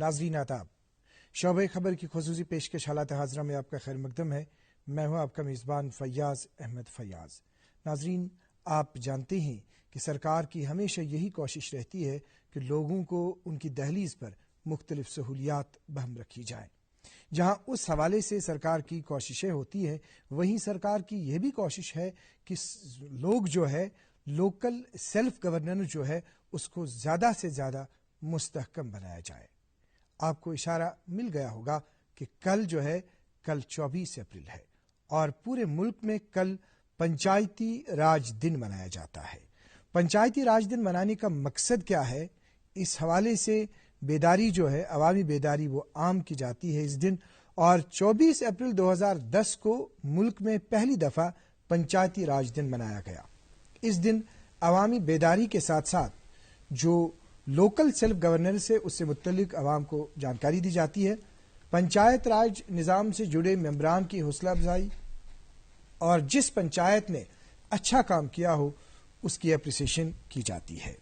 ناظرین آداب، شعبہ خبر کی خصوصی پیشکش حالات حاضرہ میں آپ کا خیر مقدم ہے۔ میں ہوں آپ کا میزبان فیاض احمد فیاض۔ ناظرین، آپ جانتے ہیں کہ سرکار کی ہمیشہ یہی کوشش رہتی ہے کہ لوگوں کو ان کی دہلیز پر مختلف سہولیات بہم رکھی جائیں۔ جہاں اس حوالے سے سرکار کی کوششیں ہوتی ہیں، وہیں سرکار کی یہ بھی کوشش ہے کہ لوگ جو ہے لوکل سیلف گورننس جو ہے اس کو زیادہ سے زیادہ مستحکم بنایا جائے۔ آپ کو اشارہ مل گیا ہوگا کہ کل جو ہے کل 24 اپریل ہے اور پورے ملک میں کل پنچایتی راج دن منایا جاتا ہے۔ پنچایتی راج دن منانے کا مقصد کیا ہے؟ اس حوالے سے بیداری جو ہے، عوامی بیداری وہ عام کی جاتی ہے اس دن، اور 24 اپریل 2010 کو ملک میں پہلی دفعہ پنچایتی راج دن منایا گیا۔ اس دن عوامی بیداری کے ساتھ ساتھ جو لوکل سیلف گورننس ہے اس سے متعلق عوام کو جانکاری دی جاتی ہے، پنچایت راج نظام سے جڑے ممبران کی حوصلہ افزائی، اور جس پنچایت نے اچھا کام کیا ہو اس کی اپریسیشن کی جاتی ہے۔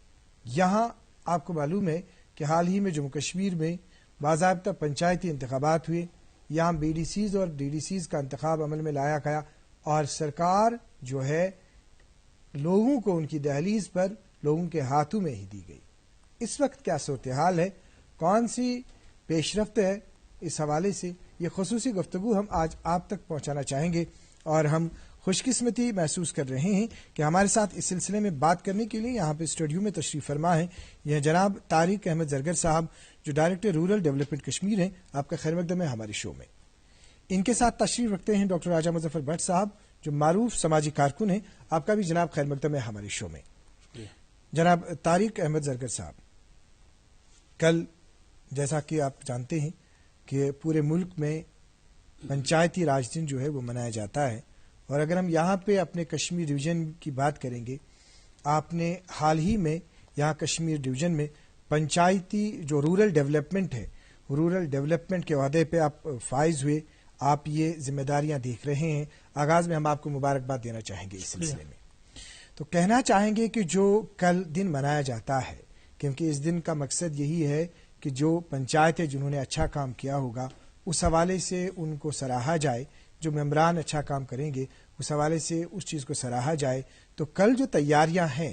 یہاں آپ کو معلوم ہے کہ حال ہی میں جموں کشمیر میں باضابطہ پنچایتی انتخابات ہوئے، یہاں بی ڈی سیز اور ڈی ڈی سیز کا انتخاب عمل میں لایا گیا، اور سرکار جو ہے لوگوں کو ان کی دہلیز پر لوگوں کے ہاتھوں میں ہی دی گئی۔ اس وقت کیا صورتحال ہے، کون سی پیش رفت ہے، اس حوالے سے یہ خصوصی گفتگو ہم آج آپ تک پہنچانا چاہیں گے، اور ہم خوش قسمتی محسوس کر رہے ہیں کہ ہمارے ساتھ اس سلسلے میں بات کرنے کے لیے یہاں پہ اسٹوڈیو میں تشریف فرما ہیں یہ جناب طارق احمد زرگر صاحب، جو ڈائریکٹر رورل ڈیولپمنٹ کشمیر ہیں۔ آپ کا خیر مقدم ہے ہمارے شو میں۔ ان کے ساتھ تشریف رکھتے ہیں ڈاکٹر راجہ مظفر بٹ صاحب، جو معروف سماجی کارکن ہیں۔ آپ کا بھی جناب خیر مقدم ہے ہمارے شو میں۔ جناب طارق احمد زرگر صاحب، کل جیسا کہ آپ جانتے ہیں کہ پورے ملک میں پنچایتی راج دن جو ہے وہ منایا جاتا ہے، اور اگر ہم یہاں پہ اپنے کشمیر ڈویژن کی بات کریں گے، آپ نے حال ہی میں یہاں کشمیر ڈویژن میں پنچایتی جو رورل ڈیولپمنٹ ہے، رورل ڈیولپمنٹ کے عہدے پہ آپ فائز ہوئے، آپ یہ ذمہ داریاں دیکھ رہے ہیں۔ آغاز میں ہم آپ کو مبارکباد دینا چاہیں گے اس سلسلے میں۔ تو کہنا چاہیں گے کہ جو کل دن منایا جاتا ہے، کیونکہ اس دن کا مقصد یہی ہے کہ جو پنچایتیں جنہوں نے اچھا کام کیا ہوگا اس حوالے سے ان کو سراہا جائے، جو ممبران اچھا کام کریں گے اس حوالے سے اس چیز کو سراہا جائے۔ تو کل جو تیاریاں ہیں،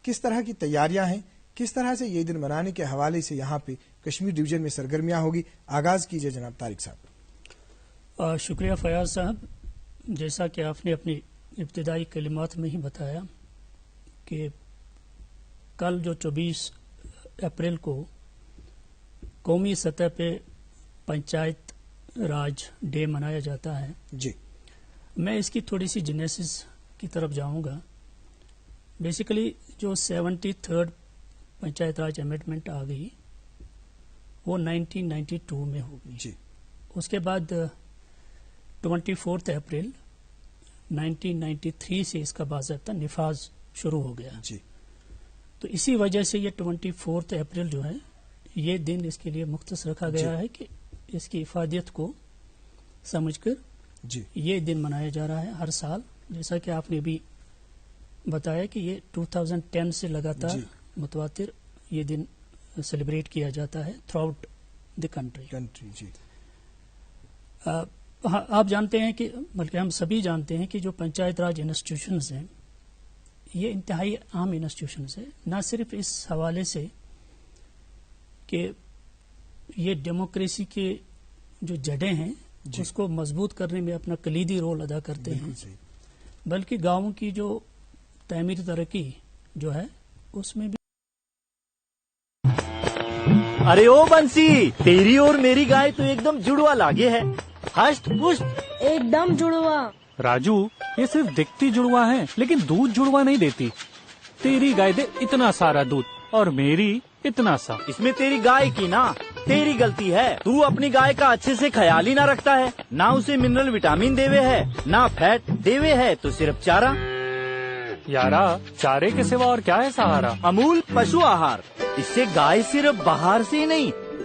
کس طرح کی تیاریاں ہیں، کس طرح سے یہ دن منانے کے حوالے سے یہاں پہ کشمیر ڈویژن میں سرگرمیاں ہوگی؟ آغاز کیجئے جناب طارق صاحب۔ شکریہ فیاض صاحب۔ جیسا کہ آپ نے اپنی ابتدائی کلمات میں ہی بتایا کہ کل جو 24 اپریل کو قومی سطح پہ پنچایت راج ڈے منایا جاتا ہے، جی، میں اس کی تھوڑی سی جینیسس کی طرف جاؤں گا۔ بیسیکلی جو 73rd پنچایت راج امینڈمنٹ آ گئی وہ 1992 میں ہو گئی۔ جی، اس کے بعد 24 اپریل 1993 سے اس کا باضابطہ نفاذ شروع ہو گیا۔ جی، تو اسی وجہ سے یہ 24 اپریل جو ہے یہ دن اس کے لیے مختص رکھا گیا ہے کہ اس کی افادیت کو سمجھ کر جی، یہ دن منایا جا رہا ہے ہر سال، جیسا کہ آپ نے بھی بتایا کہ یہ 2010 سے لگاتار متواتر یہ دن سیلیبریٹ کیا جاتا ہے تھرو آؤٹ دی کنٹری۔ جی، آپ جانتے ہیں کہ بلکہ ہم سبھی جانتے ہیں کہ جو پنچایت راج انسٹیٹیوشنز ہیں یہ انتہائی اہم انسٹیٹیوشنز ہیں، نہ صرف اس حوالے سے کہ یہ ڈیموکریسی کے جو جڑیں ہیں اس کو مضبوط کرنے میں اپنا کلیدی رول ادا کرتے ہیں، بلکہ گاؤں کی جو تعمیری ترقی جو ہے اس میں بھی۔ ارے او بنسی، تیری اور میری گائے تو ایک دم جڑوا لاگے ہے، ہشت پشت ایک دم جڑوا۔ راجو، یہ صرف دکھتی جڑوا ہے لیکن دودھ جڑوا نہیں دیتی۔ تیری گائے دے اتنا سارا دودھ اور میری اتنا سا۔ اس میں تیری گائے کی نا تیری غلطی ہے، تو اپنی گائے کا اچھے سے خیال ہی نہ رکھتا ہے، نہ اسے منرل وٹامن دیوے ہے، نہ فیٹ دیوے ہے، تو صرف چارہ۔ یارا، چارے کے سوا اور کیا ہے سہارا؟ امول پشو آہار، اس سے گائے صرف باہر سے نہیں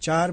4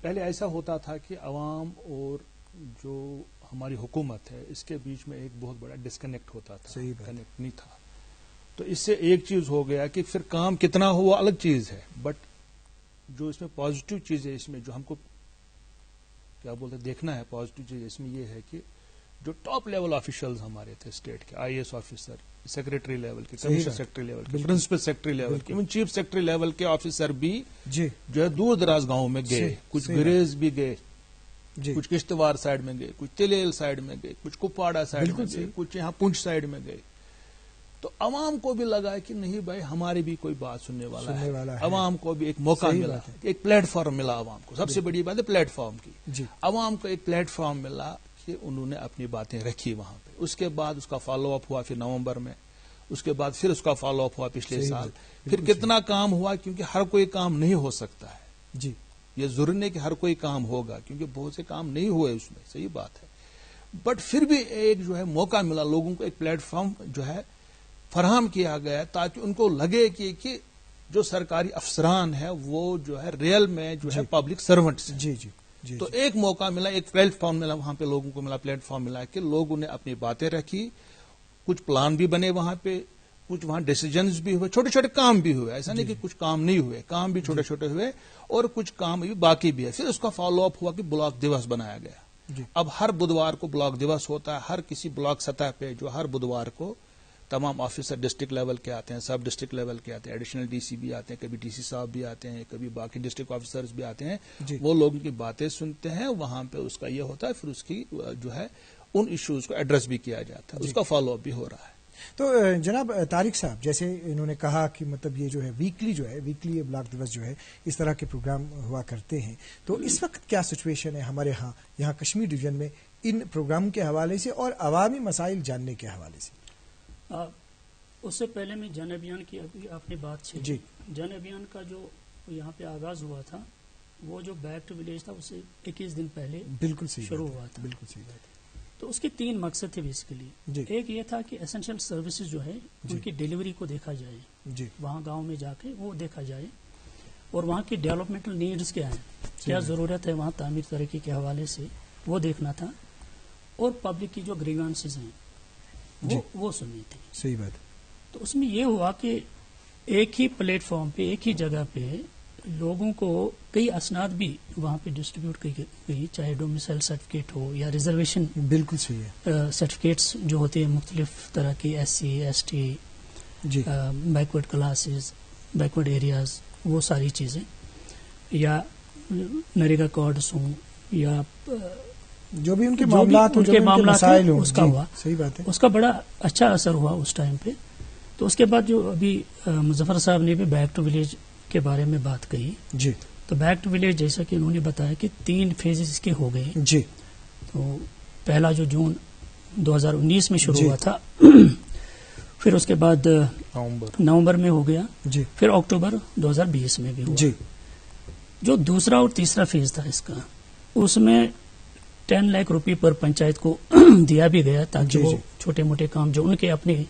پہلے ایسا ہوتا تھا کہ عوام اور جو ہماری حکومت ہے اس کے بیچ میں ایک بہت بڑا ڈسکنیکٹ ہوتا تھا, کنیکٹ نہیں تھا. تو اس سے ایک چیز ہو گیا کہ پھر کام کتنا ہو وہ الگ چیز ہے, بٹ جو اس میں پازیٹو چیز ہے اس میں جو ہم کو کیا بولتے دیکھنا ہے, پازیٹو چیز اس میں یہ ہے کہ جو ٹاپ لیول آفیشلز ہمارے تھے اسٹیٹ کے, I S officer, secretary level کے, کمشنر سیکریٹری لیول کے, پرنسپل سیکریٹری لیول کے, ایون چیف سیکریٹری لیول کے آفیسر بھی جو ہے دور دراز گاؤں میں گئے, کچھ گریز بھی گئے, کچھ کشتواڑ سائڈ میں گئے, کچھ تلیل سائڈ میں گئے, کچھ کپواڑہ سائڈ میں گئے, کچھ یہاں پونچھ سائڈ میں گئے. تو عوام کو بھی لگا کہ نہیں بھائی ہماری بھی کوئی بات سننے والا ہے, عوام کو بھی ایک موقع ملا, ایک پلیٹ فارم ملا عوام کو. سب سے بڑی بات ہے پلیٹ فارم کی, عوام کو ایک پلیٹ فارم ملا کہ انہوں نے اپنی باتیں رکھی وہاں پہ. اس کے بعد اس کا فالو اپ ہوا پھر نومبر میں, اس کے بعد پھر اس کا فالو اپ ہوا پچھلے سال, پھر کتنا کام ہوا, کیونکہ ہر کوئی کام نہیں ہو سکتا ہے. جی یہ ضروری نہیں کہ ہر کوئی کام ہوگا, کیونکہ بہت سے کام نہیں ہوئے اس میں, صحیح بات ہے, بٹ پھر بھی ایک جو ہے موقع ملا لوگوں کو, ایک پلیٹ فارم جو ہے فراہم کیا گیا تاکہ ان کو لگے کہ جو سرکاری افسران ہیں وہ جو ہے ریئل میں جو ہے پبلک سرونٹس. جی جی تو ایک موقع ملا, ایک پلیٹ فارم ملا وہاں پہ لوگوں کو, ملا پلیٹ فارم ملا کہ لوگوں نے اپنی باتیں رکھی, کچھ پلان بھی بنے وہاں پہ, کچھ وہاں ڈیسیجنز بھی ہوئے, چھوٹے چھوٹے کام بھی ہوئے, ایسا نہیں کہ کچھ کام نہیں ہوئے, کام بھی چھوٹے چھوٹے ہوئے اور کچھ کام بھی باقی بھی ہے. پھر اس کا فالو اپ ہوا کہ بلاک دیوس بنایا گیا. اب ہر بدوار کو بلاک دیوس ہوتا ہے, ہر کسی بلاک سطح پہ جو ہر بدوار کو تمام آفیسر ڈسٹرکٹ لیول کے آتے ہیں, سب ڈسٹرکٹ لیول کے آتے ہیں, ایڈیشنل ڈی سی بھی آتے ہیں, کبھی ڈی سی صاحب بھی آتے ہیں, کبھی باقی ڈسٹرکٹ آفیسرز بھی آتے ہیں. وہ لوگوں کی باتیں سنتے ہیں, وہاں پہ اس کا یہ ہوتا ہے, پھر اس کی جو ہے ان ایشوز کو ایڈریس بھی کیا جاتا ہے, اس کا فالو اپ بھی ہو رہا ہے. تو جناب طارق صاحب, جیسے انہوں نے کہا کہ مطلب یہ جو ہے ویکلی بلاک دیوس جو ہے اس طرح کے پروگرام ہوا کرتے ہیں, تو اس وقت کیا سچویشن ہے ہمارے یہاں کشمیر ڈویژن میں ان پروگرام کے حوالے سے اور عوامی مسائل جاننے کے حوالے سے؟ اس سے پہلے میں جن ابھیان کی آپ نے بات چھیڑی. جی جن ابھیان کا جو یہاں پہ آغاز ہوا تھا وہ جو بیک ٹو ولیج تھا اس سے 21 دن پہلے بالکل شروع ہوا تھا. بالکل صحیح بات ہے. تو اس کے 3 مقصد تھے بیسیکلی. ایک یہ تھا کہ اسینشل سروسز جو ہے ان کی ڈیلیوری کو دیکھا جائے, وہاں گاؤں میں جا کے وہ دیکھا جائے, اور وہاں کی ڈیولپمنٹل نیڈز کیا ہیں, کیا ضرورت ہے وہاں تعمیر ترقی کے حوالے سے وہ دیکھنا تھا, اور پبلک کی جو گریوانسز ہیں وہ سننی تھی. صحیح بات. تو اس میں یہ ہوا کہ ایک ہی پلیٹ فارم پہ, ایک ہی جگہ پہ لوگوں کو کئی اسناد بھی وہاں پہ ڈسٹریبیوٹ کی گئی, چاہے ڈومیسائل سرٹیفکیٹ ہو یا ریزرویشن. بالکل صحیح ہے. سرٹیفکیٹس جو ہوتے ہیں مختلف طرح کی, S C S T, backward classes, backward areas, وہ ساری چیزیں, یا نریگا کارڈس ہوں, یا جو بھی ان کے معاملات ہیں اس کا ہوا. صحیح بات ہے. اس کا بڑا اچھا اثر ہوا اس ٹائم پہ. تو اس کے بعد جو ابھی مظفر صاحب نے بھی بیک ٹو ولیج کے بارے میں بات کہی. جی تو بیک ٹو ولیج جیسا کہ انہوں نے بتایا کہ 3 فیزز کے ہو گئے. جی تو پہلا جو جون 2019 میں شروع ہوا تھا, پھر اس کے بعد نومبر میں ہو گیا, پھر اکتوبر 2020 میں بھی ہوا. جی جو دوسرا اور تیسرا فیز تھا اس کا, اس میں 10 لاکھ روپے پر پنچایت کو دیا بھی گیا تاکہ وہ چھوٹے موٹے کام جو ان کے اپنے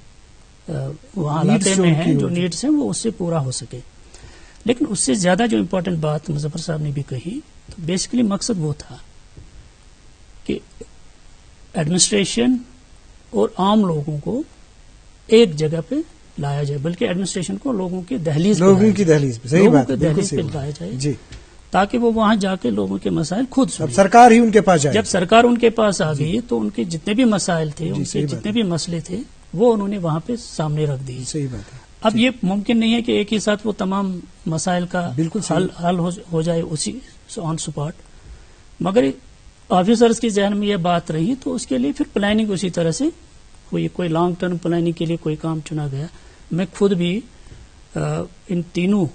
وہاں علاقے میں ہیں, جو نیڈس ہیں, وہ اس سے پورا ہو سکے. لیکن اس سے زیادہ جو امپورٹنٹ بات مظفر صاحب نے بھی کہی, تو بیسیکلی مقصد وہ تھا کہ ایڈمنسٹریشن اور عام لوگوں کو ایک جگہ پہ لایا جائے, بلکہ ایڈمنسٹریشن کو لوگوں کی دہلیز پہ لایا جائے. جی تاکہ وہ وہاں جا کے لوگوں کے مسائل خود سنیں. سرکار ہی ان کے پاس جائے. جب سرکار ان کے پاس آ گئی تو ان کے جتنے بھی مسائل تھے, ان کے جتنے بھی مسئلے تھے, وہ انہوں نے وہاں پہ سامنے رکھ دیے. صحیح بات ہے. اب یہ ممکن نہیں ہے کہ ایک ہی ساتھ وہ تمام مسائل کا حل ہو جائے اسی آن سپاٹ, مگر آفیسرز کے ذہن میں یہ بات رہی تو اس کے لیے پھر پلاننگ اسی طرح سے ہوئی. کوئی لانگ ٹرم پلاننگ کے لیے کوئی کام چنا گیا. میں خود بھی ان تینوں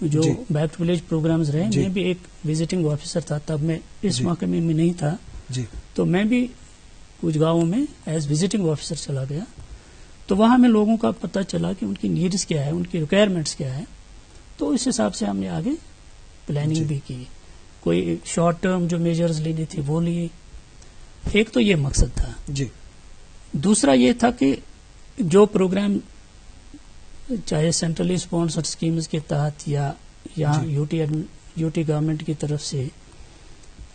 جو بیک ٹو ولیج پروگرامز رہے, میں بھی ایک وزٹنگ آفیسر تھا, تب میں اس محکمے میں نہیں تھا. تو میں بھی کچھ گاؤں میں ایز وزٹنگ آفیسر چلا گیا. تو وہاں میں لوگوں کا پتہ چلا کہ ان کی نیڈز کیا ہے, ان کی ریکوائرمنٹس کیا ہے. تو اس حساب سے ہم نے آگے پلاننگ بھی کی. کوئی شارٹ ٹرم جو میجرز لینے تھے وہ لیے. ایک تو یہ مقصد تھا. جی دوسرا یہ تھا کہ جو پروگرام چاہے سینٹرلی اسپانسرڈ اسکیمز کے تحت یا یہاں یو ٹی گورنمنٹ کی طرف سے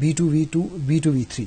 B2V2, B2V3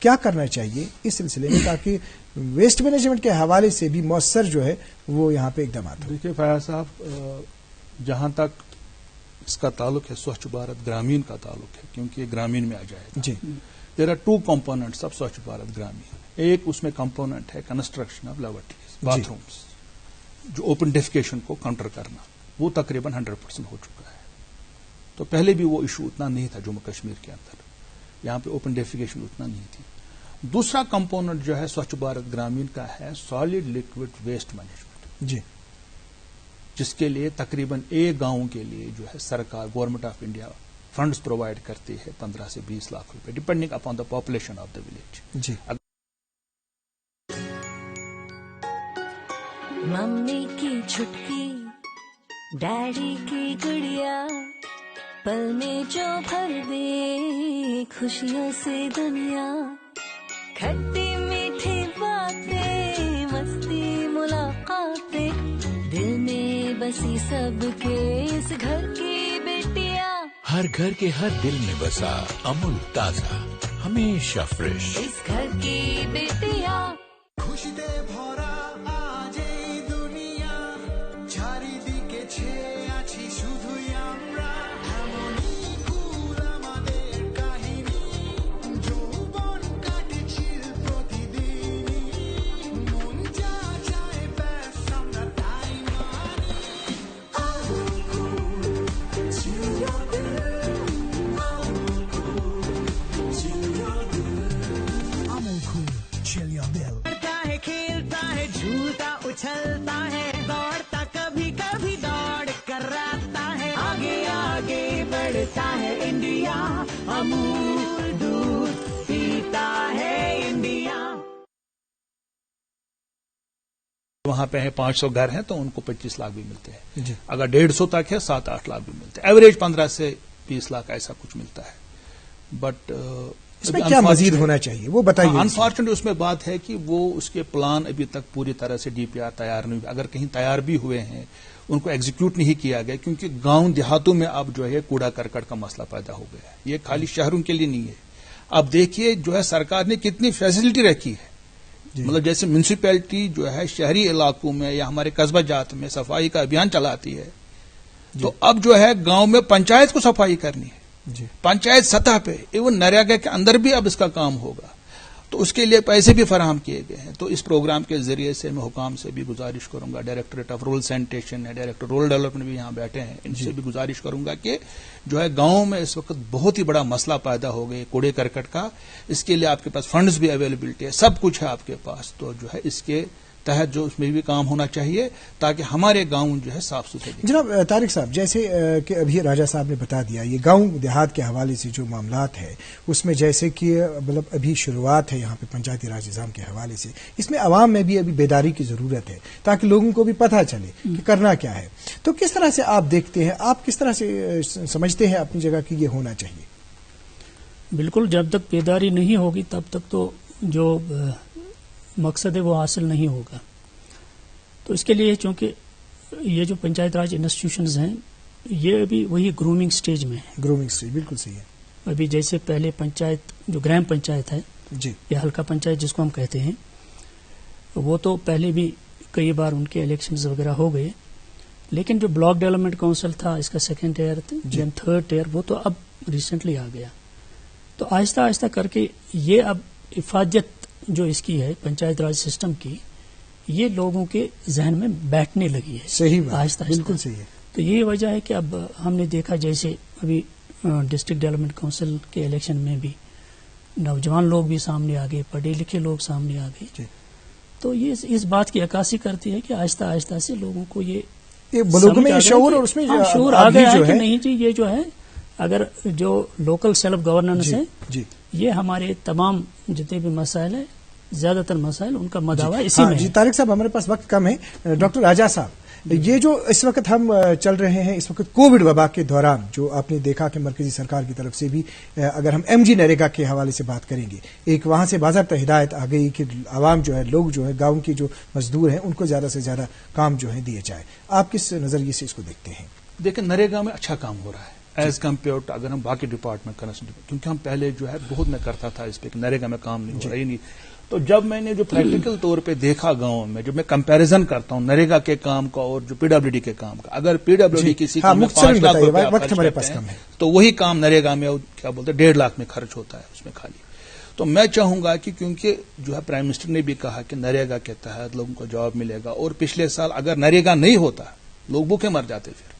کیا کرنا چاہیے اس سلسلے میں تاکہ ویسٹ مینجمنٹ کے حوالے سے بھی مؤثر جو ہے وہ یہاں پہ اقدامات ہوں؟ دیکھیے فیاض صاحب، جہاں تک اس کا تعلق ہے سوچھ بھارت گرامین کا تعلق ہے، کیونکہ یہ گرامین میں آ جائے گا. جی، there are 2 components of Swachh Bharat Gramin. ایک اس میں کمپوننٹ ہے construction of laboratories, bath rooms, جو اوپن ڈیفیکیشن کو کاؤنٹر کرنا، وہ تقریباً 100% ہو چکا ہے. تو پہلے بھی وہ ایشو اتنا نہیں تھا جموں کشمیر کے اندر، یہاں پہ اوپن ڈیفیکیشن اتنا نہیں تھی. دوسرا کمپوننٹ جو ہے سوچھ بھارت گرامین کا ہے سالڈ لکوڈ ویسٹ مینجمنٹ، جی، جس کے لیے تقریباً ایک گاؤں کے لیے جو ہے سرکار government of India funds provide کرتی ہے 15 سے 20 لاکھ روپے، depending upon the population of the village. جی. ممی کی چھٹکی ڈیڈی کی گڑیا، پل میں جو بھر دے خوشیوں سے دنیا، کھٹی میٹھی باتیں مستی ملاقاتیں، دل میں بسی سب کے اس گھر کی بیٹیاں، ہر گھر کے ہر دل میں بسا امول تازہ ہمیشہ فریش، اس گھر کی بیٹیاں. খুশিতে ভরা আজ এই দুনিয়া, চারিদিকে ছেয়ে আছি শুধুই আমরা, এমনই কুল আমাদের কাহিনী, যৌবন কাটছিল প্রতিদিনই, মন যা চায় ব্যাস আমরা তাই মানি. আমুল কুল chill your dill, Amul cool chill your dill, Amul cool chill your dill. کھیلتا ہے جھولتا اچھلتا ہے، دوڑتا کبھی کبھی دوڑ کر آتا ہے، آگے آگے بڑھتا ہے انڈیا، امول دودھ پیتا ہے انڈیا. وہاں پہ ہے 500 گھر ہیں تو ان کو 25 لاکھ بھی ملتے ہیں. جی. اگر 150 تک ہے 7-8 لاکھ بھی ملتے ہیں. ایوریج 15 سے 20 لاکھ ایسا کچھ ملتا ہے. بٹ اس میں کیا مزید ہونا چاہیے وہ بتائیے. انفارچونیٹ اس میں بات ہے کہ وہ اس کے پلان ابھی تک پوری طرح سے ڈی پی آر تیار نہیں ہوئے. اگر کہیں تیار بھی ہوئے ہیں ان کو ایگزیکیوٹ نہیں کیا گیا، کیونکہ گاؤں دیہاتوں میں اب جو ہے کوڑا کرکٹ کا مسئلہ پیدا ہو گیا ہے. یہ خالی شہروں کے لیے نہیں ہے. اب دیکھیے جو ہے سرکار نے کتنی فیسلٹی رکھی ہے. مطلب جیسے میونسپلٹی جو ہے شہری علاقوں میں یا ہمارے قصبہ جات میں صفائی کا ابھیان چلاتی ہے، تو اب جو ہے گاؤں میں پنچایت کو صفائی کرنی ہے. پنچایت سطح پہ ایون نریگا کے اندر بھی اب اس کا کام ہوگا، تو اس کے لیے پیسے بھی فراہم کیے گئے ہیں. تو اس پروگرام کے ذریعے سے میں حکام سے بھی گزارش کروں گا، ڈائریکٹوریٹ آف رورل سینیٹیشن ہے، ڈائریکٹر رورل ڈیولپمنٹ بھی یہاں بیٹھے ہیں، ان سے بھی گزارش کروں گا کہ جو ہے گاؤں میں اس وقت بہت ہی بڑا مسئلہ پیدا ہو گیا کوڑے کرکٹ کا. اس کے لیے آپ کے پاس فنڈز بھی اویلیبلٹی ہے، سب کچھ ہے آپ کے پاس. تو جو ہے اس کے تحت جو اس میں بھی کام ہونا چاہیے تاکہ ہمارے گاؤں جو ہے صاف ستھرے. جناب طارق صاحب، جیسے کہ ابھی راجہ صاحب نے بتا دیا، یہ گاؤں دیہات کے حوالے سے جو معاملات ہے اس میں جیسے کہ مطلب ابھی شروعات ہے یہاں پہ پنچایتی راج نظام کے حوالے سے، اس میں عوام میں بھی ابھی بیداری کی ضرورت ہے تاکہ لوگوں کو بھی پتہ چلے کہ کرنا کیا ہے. تو کس طرح سے آپ دیکھتے ہیں، آپ کس طرح سے سمجھتے ہیں اپنی جگہ کہ یہ ہونا چاہیے؟ بالکل، جب تک بیداری نہیں ہوگی تب تک تو جو مقصد ہے وہ حاصل نہیں ہوگا. تو اس کے لیے چونکہ یہ جو پنچایت راج انسٹیٹیوشنز ہیں یہ ابھی وہی گرومنگ سٹیج میں ہیں. گرومنگ سٹیج بالکل صحیح ہے. ابھی جیسے پہلے پنچایت جو گرام پنچایت ہے جی، یا حلقہ پنچایت جس کو ہم کہتے ہیں، وہ تو پہلے بھی کئی بار ان کے الیکشنز وغیرہ ہو گئے، لیکن جو بلاک ڈیولپمنٹ کونسل تھا اس کا 2nd ٹیئر دین 3rd ٹیئر وہ تو اب ریسنٹلی آ گیا. تو آہستہ آہستہ کر کے یہ اب افادیت جو اس کی ہے پنچایت راج سسٹم کی، یہ لوگوں کے ذہن میں بیٹھنے لگی ہے. صحیح بات، آہستہ بالکل صحیح ہے. تو یہی وجہ ہے کہ اب ہم نے دیکھا جیسے ابھی ڈسٹرکٹ ڈیولپمنٹ کونسل کے الیکشن میں بھی نوجوان لوگ بھی سامنے آ گئے، پڑھے لکھے لوگ سامنے آ گئے. تو یہ اس بات کی عکاسی کرتی ہے کہ آہستہ آہستہ سے لوگوں کو یہ لوگوں میں شعور اور اس میں شعور آ گیا ہے کہ نہیں جی یہ جو ہے اگر جو لوکل سیلف گورننس ہے یہ ہمارے تمام جتنے بھی مسائل ہیں زیادہ تر مسائل ان کا مداوا اسی میں. جی طارق صاحب، ہمارے پاس وقت کم ہے. ڈاکٹر راجہ صاحب، یہ جو اس وقت ہم چل رہے ہیں، اس وقت کووڈ وبا کے دوران جو آپ نے دیکھا کہ مرکزی سرکار کی طرف سے بھی اگر ہم MG نریگا کے حوالے سے بات کریں گے، ایک وہاں سے باضابطہ ہدایت آ گئی کہ عوام جو ہے، لوگ جو ہے، گاؤں کے جو مزدور ہیں ان کو زیادہ سے زیادہ کام جو ہے دیے جائے. آپ کس نظریے سے اس کو دیکھتے ہیں؟ دیکھیں نریگا میں اچھا کام ہو رہا ہے، ایز کمپیئر ٹو اگر ہم باقی ڈپارٹمنٹ کرنا، کیونکہ ہم پہلے جو ہے بہت میں کرتا تھا اس پہ کہ نریگا میں کام نہیں ہو رہا ہی نہیں. تو جب میں نے جو پریکٹیکل طور پہ دیکھا گاؤں میں، جب میں کمپیریزن کرتا ہوں نریگا کے کام کا اور جو پی ڈبلیو ڈی کے کام کا، اگر پی ڈبلیو ڈی کسی کام میں 5 لاکھ روپے خرچ کرتے ہیں تو وہی کام نریگا میں کیا بولتے ہیں 1.5 لاکھ میں خرچ ہوتا ہے اس میں خالی. تو میں چاہوں گا کہ کیونکہ جو ہے پرائم منسٹر نے بھی کہا کہ نریگا کے تحت لوگوں کو جاب ملے گا، اور پچھلے سال اگر نریگا نہیں ہوتا لوگ بھوکے مر جاتے، پھر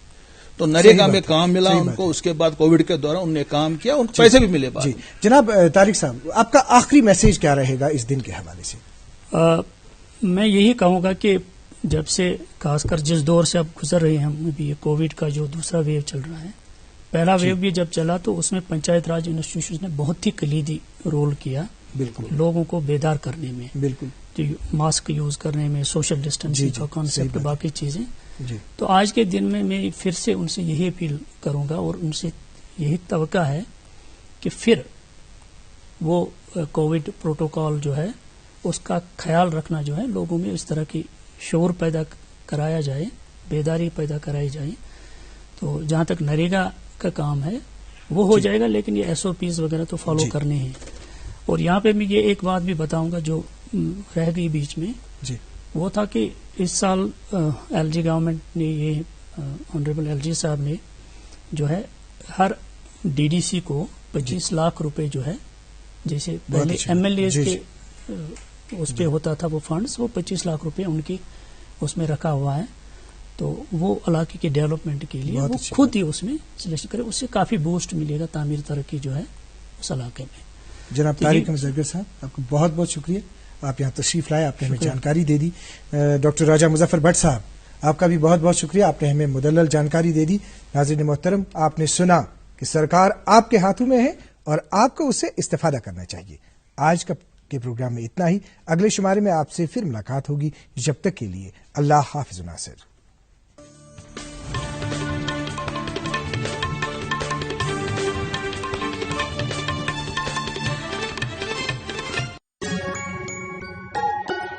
تو نریگا میں کام ملا ان کو، اس کے بعد کووڈ کے دوران انہوں نے کام کیا، ان کو پیسے بھی ملے. جی جناب طارق صاحب، آپ کا آخری میسج کیا رہے گا اس دن کے حوالے سے؟ میں یہی کہوں گا کہ جب سے خاص کر جس دور سے اب گزر رہے ہیں ہم، ابھی یہ کووڈ کا جو دوسرا ویو چل رہا ہے، پہلا ویو بھی جب چلا تو اس میں پنچایت راج انسٹیٹیوشن نے بہت ہی کلیدی رول کیا، بالکل لوگوں کو بیدار کرنے میں، بالکل ماسک یوز کرنے میں، سوشل ڈسٹینسنگ کا کانسیپٹ، باقی چیزیں. تو آج کے دن میں پھر سے ان سے یہی اپیل کروں گا اور ان سے یہی توقع ہے کہ پھر وہ کووڈ پروٹوکال جو ہے اس کا خیال رکھنا جو ہے، لوگوں میں اس طرح کی شعور پیدا کرایا جائے، بیداری پیدا کرائی جائے. تو جہاں تک نریگا کا کام ہے وہ ہو جائے گا، لیکن یہ SOPs وغیرہ تو فالو کرنے ہیں. اور یہاں پہ میں یہ ایک بات بھی بتاؤں گا جو رہ گئی بیچ میں، وہ تھا کہ اس سال LG گورنمنٹ نے یہ آنریبل LG صاحب نے جو ہے ہر DDC کو 25 لاکھ روپے جو ہے، جیسے پہلے MLAs کے اس پہ ہوتا تھا وہ فنڈز، وہ 25 لاکھ روپے ان کی اس میں رکھا ہوا ہے. تو وہ علاقے کے ڈیولپمنٹ کے لیے وہ خود ہی اس میں سلیکشن کرے، اس سے کافی بوسٹ ملے گا تعمیر ترقی جو ہے اس علاقے میں. جناب طارق احمد زرگر صاحب، آپ کو بہت بہت شکریہ، آپ یہاں تشریف لائے، آپ نے ہمیں جانکاری دے دی. ڈاکٹر راجہ مظفر بٹ صاحب، آپ کا بھی بہت بہت شکریہ، آپ نے ہمیں مدلل جانکاری دے دی. ناظرین محترم، آپ نے سنا کہ سرکار آپ کے ہاتھوں میں ہے اور آپ کو اس سے استفادہ کرنا چاہیے. آج کا کے پروگرام میں اتنا ہی. اگلے شمارے میں آپ سے پھر ملاقات ہوگی. جب تک کے لیے اللہ حافظ. ناصر.